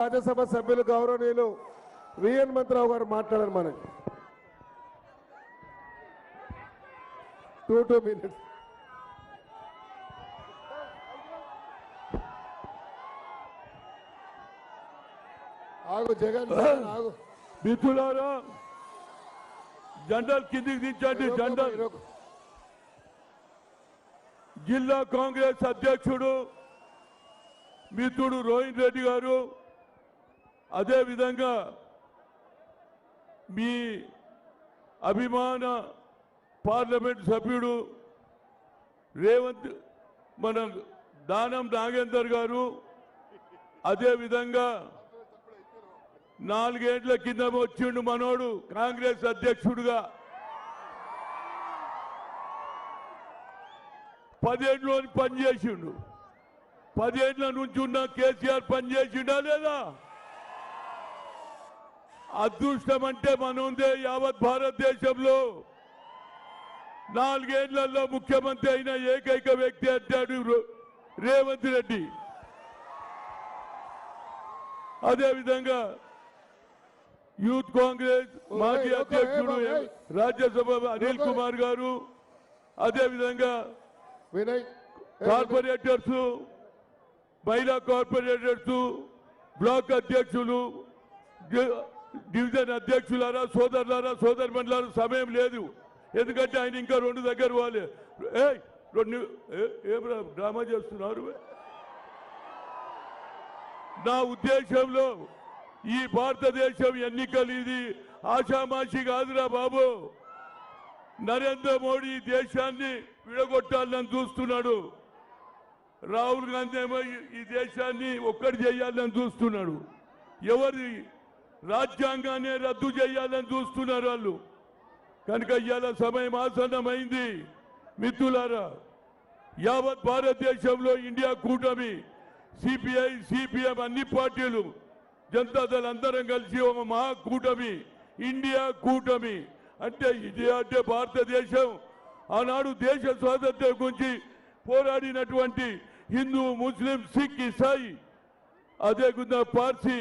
రాజ్యసభ సభ్యులు గౌరవనీయులు విఎన్ మంత్రావు గారు మాట్లాడారు. మనకి 2 minutes. ఆగు జగన్ ఆగు. మిత్రులారా, జెండర్ కిందికి దించండి. జెండర్ జిల్లా కాంగ్రెస్ అధ్యక్షుడు మిత్రుడు రోహిన్ రెడ్డి గారు, అదేవిధంగా మీ అభిమాన పార్లమెంట్ సభ్యుడు మన దానం నాగేందర్ గారు, అదేవిధంగా 4 ఏళ్ల కింద వచ్చిండు మనోడు కాంగ్రెస్ అధ్యక్షుడుగా. 10 ఏళ్ళు పనిచేసిండు. 10 ఏళ్ల నుంచి ఉన్న కేసీఆర్ పనిచేసిండా లేదా? అదృష్టం అంటే మనుందే. యావత్ భారతదేశంలో 4 ఏళ్లలో ముఖ్యమంత్రి అయిన ఏకైక వ్యక్తి అంటాడు రేవంత్ రెడ్డి. అదేవిధంగా యూత్ కాంగ్రెస్ మాజీ అధ్యక్షుడు రాజ్యసభ అనిల్ కుమార్ గారు, అదేవిధంగా కార్పొరేటర్స్, మహిళా కార్పొరేటర్స్, బ్లాక్ అధ్యక్షులు, డివిజన్ అధ్యక్షులారా, సోదరులారా, సోదరుమణులారా, సమయం లేదు. ఎందుకంటే ఆయన ఇంకా 2 దగ్గర పోవాలి. ఏం డ్రామా చేస్తున్నారు? నా ఉద్దేశంలో ఈ భారతదేశం ఎన్నికలు ఇది ఆషామాషి కాదురా బాబు. నరేంద్ర మోడీ దేశాన్ని విడగొట్టాలని చూస్తున్నాడు. రాహుల్ గాంధీ ఏమో ఈ దేశాన్ని ఒక్కటి చేయాలని చూస్తున్నాడు. ఎవరి రాజ్యాంగాన్ని రద్దు చేయాలని చూస్తున్నారు వాళ్ళు. కనుక ఇవాళ సమయం ఆసన్నమైంది. మిత్రులారా, యావత్ భారతదేశంలో ఇండియా కూటమి, సిపిఐ, సిపిఎం, అన్ని పార్టీలు, జనతాదళ్ అందరం కలిసి ఒక మహా కూటమి, ఇండియా కూటమి. అంటే ఇండియా అంటే భారతదేశం ఆనాడు దేశ స్వాతంత్ర్యం గురించి పోరాడినటువంటి హిందూ, ముస్లిం, సిక్, ఇసాయి, అదే విధంగా పార్సీ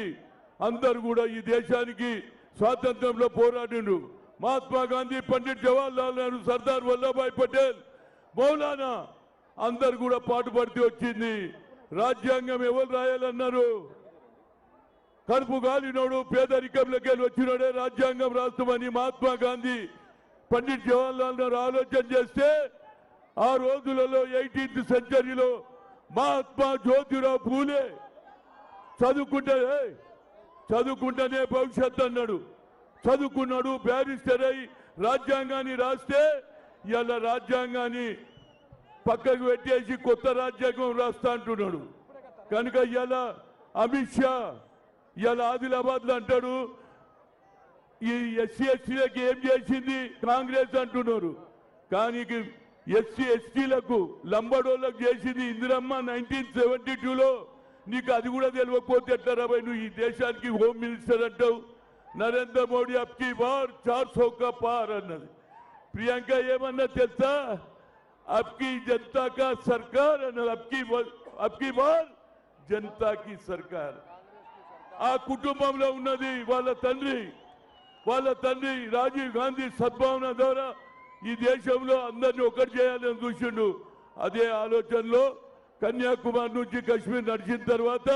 అందరూ కూడా ఈ దేశానికి స్వాతంత్రంలో పోరాడిండు. మహాత్మా గాంధీ, పండిట్ జవహర్లాల్ నెహ్రూ, సర్దార్ వల్లభాయ్ పటేల్, మౌలానా అందరు కూడా పాటుపడితే వచ్చింది. రాజ్యాంగం ఎవరు రాయాలన్నారు? కడుపు గాలినోడు పేదరికంలోకి వచ్చినోడే రాజ్యాంగం రాస్తామని మహాత్మా గాంధీ, పండిట్ జవహర్లాల్ నెహ్రూ ఆలోచన చేస్తే ఆ రోజులలో 18th సెంచరీలో మహాత్మా జ్యోతిరావు పూలే చదువుకుంటేనే భవిష్యత్ అన్నాడు. చదువుకున్నాడు, బ్యారిస్టర్ అయి రాజ్యాంగాన్ని రాస్తే ఇలా రాజ్యాంగాన్ని పక్కకు పెట్టేసి కొత్త రాజ్యాంగం రాస్తా అంటున్నాడు. కనుక ఇలా అమిత్ షా ఇలా ఆదిలాబాద్లో అంటాడు ఈ ఎస్సీ ఎస్టీలకు ఏం చేసింది కాంగ్రెస్ అంటున్నారు. కానీ ఎస్సీ ఎస్టీలకు, లంబడోళ్ళకు చేసింది ఇందిరమ్మ 1972లో. నీకు అది కూడా తెలియకపోతే ఎట్లా రాబాయి? నువ్వు ఈ దేశానికి హోమ్ మినిస్టర్ అంటావు. నరేంద్ర మోడీ అబ్కి బార్ 400 కా పార్ అన్నది. ప్రియాంక ఏమన్నా తెలుసా? అబ్కి జనతా కా సర్కార్ అన్నది. అబ్కి బార్ జనతా కి సర్కార్. ఆ కుటుంబంలో ఉన్నది వాళ్ళ తండ్రి రాజీవ్ గాంధీ సద్భావన ద్వారా ఈ దేశంలో అందరినీ ఒకటి చేయాలని చూసిండు. అదే ఆలోచనలో కన్యాకుమారి నుంచి కశ్మీర్ నడిచిన తర్వాత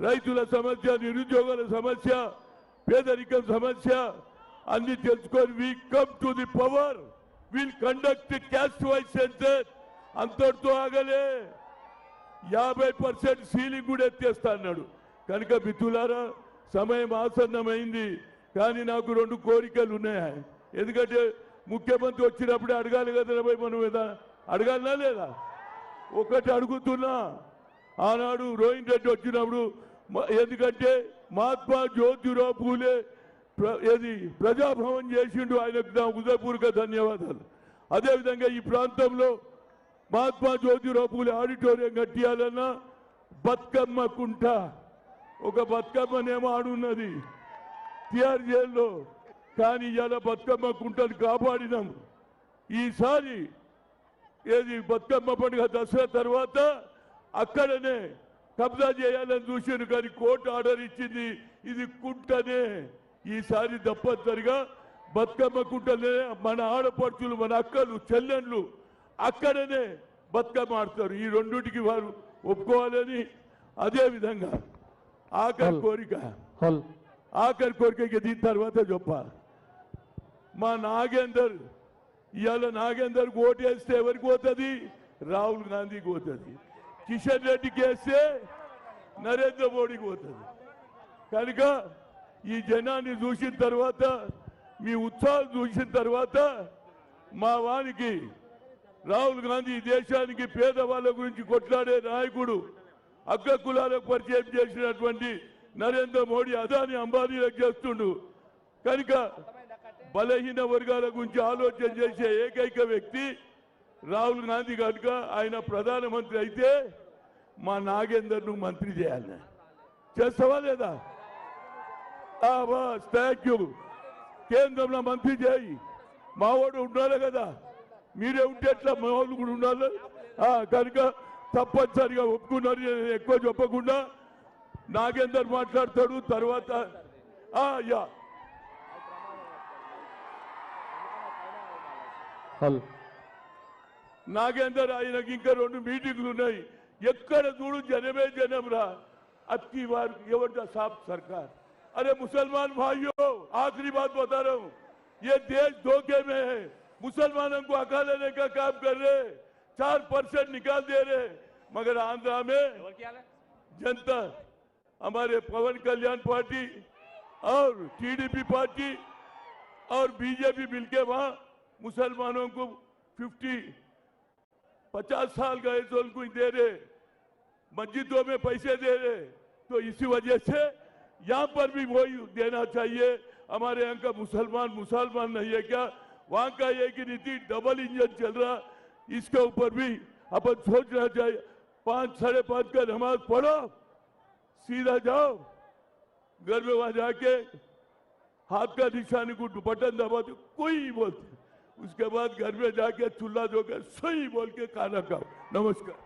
రైతుల సమస్య, నిరుద్యోగుల సమస్య, పేదరికం సమస్య అన్ని తెలుసుకొని we come to the power, will conduct caste wise census. అంతటితో ఆగలే, 50% సీలింగ్ కూడా ఎత్తేస్తా అన్నాడు. కనుక మిత్రులారా, సమయం ఆసన్నమైంది. కానీ నాకు 2 కోరికలు ఉన్నాయి. ఎందుకంటే ముఖ్యమంత్రి వచ్చినప్పుడే అడగాలి కదా మనం మీద, అడగాలనా లేదా? ఒకటి అడుగుతున్నా, ఆనాడు రోహిన్ రెడ్డి వచ్చినప్పుడు, ఎందుకంటే మహాత్మా జ్యోతిరావు పూలే ప్రజాభవన్ చేసిండు, ఆయనకు నా హృదయపూర్వక ధన్యవాదాలు. అదేవిధంగా ఈ ప్రాంతంలో మహాత్మా జ్యోతిరావు పూలే ఆడిటోరియం కట్టియాలన్నా బతుకమ్మ కుంట, ఒక బతుకమ్మనేమో ఆడున్నది తిహార్ జైల్లో. కానీ ఇవాళ బతుకమ్మ కుంటను కాపాడినాం. ఈసారి ఏది బతుకమ్మ పండుగ దసరా తర్వాత అక్కడనే కబ్జా చేయాలని చూశాను, కానీ కోర్టు ఆర్డర్ ఇచ్చింది ఇది కుంటనే. ఈసారి తప్పనిసరిగా బతుకమ్మ కుంటనే మన ఆడపడుచులు, మన అక్కలు, చెల్లెళ్ళు అక్కడనే బతుకమ్మ ఆడతారు. ఈ రెండుటికి వారు ఒప్పుకోవాలని. అదే విధంగా ఆఖరి కోరిక దీని తర్వాత చెప్ప మా నాగేందర్, ఇవాళ నాగేందర్ ఓటేస్తే ఎవరికి పోతుంది? రాహుల్ గాంధీకి పోతుంది. కిషన్ రెడ్డికి వేస్తే నరేంద్ర మోడీకి పోతుంది. కనుక ఈ జనాన్ని చూసిన తర్వాత, మీ ఉత్సాహం చూసిన తర్వాత మా వానికి రాహుల్ గాంధీ దేశానికి పేదవాళ్ళ గురించి కొట్లాడే నాయకుడు, అగ్ర కులాలకు పరిచయం చేసినటువంటి నరేంద్ర మోడీ అదాని అంబానీలకు చేస్తుండు. కనుక బలహీన వర్గాల గురించి ఆలోచన చేసే ఏకైక వ్యక్తి రాహుల్ గాంధీ. కనుక ఆయన ప్రధానమంత్రి అయితే మా నాగేందర్ను మంత్రి చేయాలి. చేస్తావా లేదా? Thank you. కేంద్రంలో మంత్రి చేయి. మావాడు ఉండాలి కదా, మీరే ఉంటే ఎట్లా? మా వాళ్ళు కూడా ఉండాలి. కనుక తప్పనిసరిగా ఒప్పుకున్నారు. ఎక్కువ చెప్పకుండా నాగేందర్ మాట్లాడతాడు. తర్వాత యా నాగేందర్, ఆయనకి ఇంకా 2 మీటింగ్లు ఉన్నాయి. ఎక్కడ చూడు జనమే జనం రా. అక్కి बार ఎవరిదా साफ सरकार? अरे मुसलमान भाइयों, आखिरी बात बता रहा हूं, ये देश धोखे में है. मुसलमानों को हका लेने का काम कर रहे, 4% निकाल दे रहे. मगर आंध्रा में जनता, हमारे पवन कल्याण पार्टी और टीडीपी पार्टी और बीजेपी मिलके वहां मुसलमानों को 50 साल का एज उनको दे रहे, मस्जिदों में पैसे दे रहे. तो इसी वजह से यहाँ पर भी वही देना चाहिए. हमारे यहाँ का मुसलमान नहीं है क्या? वहां का एक ही नीति डबल इंजन चल रहा. इसके ऊपर भी अपन सोचना चाहिए. 5 साढ़े 5 का नमाज पढ़ो, सीधा जाओ घर में, वहां जाके हाथ का निशानी को बटन दबा दो, कोई बोलते. उसके बाद घर में जाके चूल्हा धोकर सही बोल के खाना खाओ. नमस्कार.